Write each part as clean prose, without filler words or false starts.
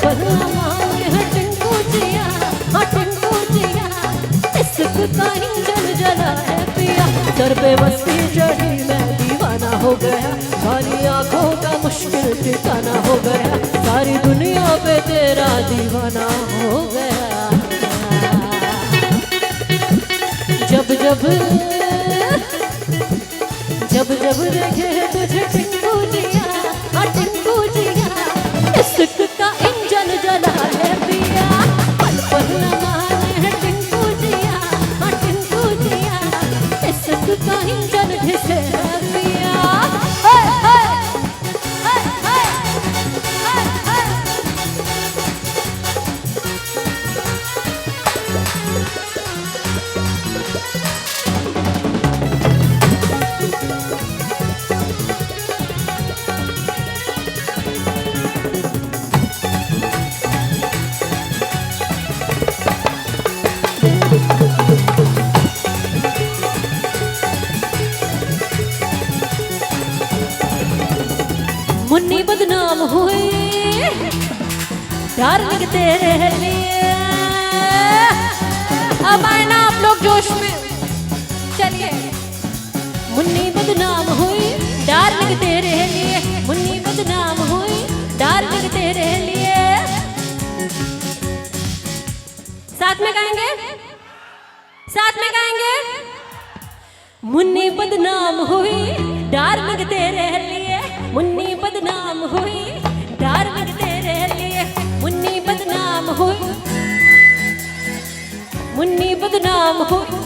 पल मांगे है टिंकू जिया, हाँ टिंकू जिया, इश्क का इंजन जला है पिया। सर पे मस्ती चढ़ी मैं दीवाना हो गया, सारी आंखों का मुश्किल ठिकाना हो गया, सारी दुनिया पे तेरा दीवाना हो गया। जब जब जब जब देखे तुझे टिंकू जिया, हाँ टिंकू जिया, इश्क का इंजन जला है पिया। पल पल माने है टिंकू जिया, हाँ टिंकू जिया, इश्क का इंजन घिसे है पिया। मुन्नी बदनाम हुए डार्लिंग तेरे लिए। अब आए ना आप लोग जोश में, चलिए। मुन्नी बदनाम हुई डार्लिंग तेरे लिए, मुन्नी बदनाम हुई डार्लिंग तेरे लिए। साथ में गाएंगे, साथ में गाएंगे। मुन्नी बदनाम हुई डार्लिंग तेरे लिए, मुन्नी बदनाम हुई डार्लिंग तेरे लिए, मुन्नी बदनाम हुई, मुन्नी बदनाम हुई।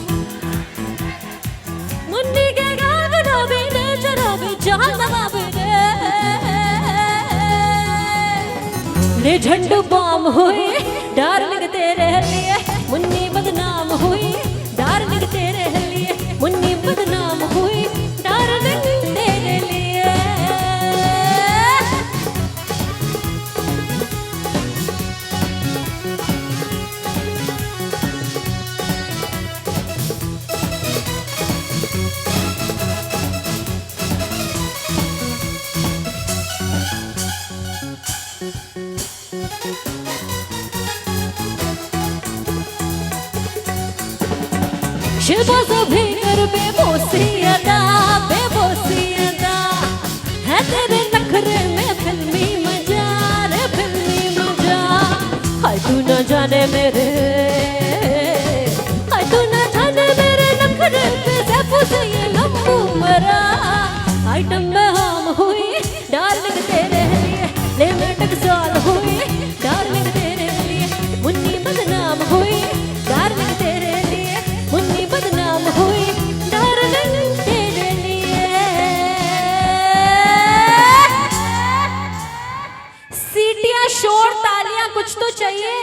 मुन्नी के गाल बनावे ने चरावे जान नवावे ने झंडू बम हुई डार्लिंग तेरे लिए, मुन्नी बदनाम हुई डार्लिंग तेरे लिए, मुन्नी बदनाम हुई डार्लिंग तेरे लिए। शिबाज भी कर बेबोसी अदा, बेबोसी अदा है तेरे नखरे में फिल्मी मजा रे फिल्मी मजा। हाय तू न जाने मेरे, हाय तू न जाने मेरे नखरे पे ज़ेबू से ये लम्बू मरा। आइटम में हम हुई डार्लिंग तेरे लिए, लिमिटेड साल हुई डार्लिंग तेरे लिए, मुन्नी बदनाम हुई डार्लिंग तेरे लिए, मुन्नी बदनाम हुई डार्लिंग तेरे लिए। सीटियां, शोर, तालियां कुछ तो चाहिए।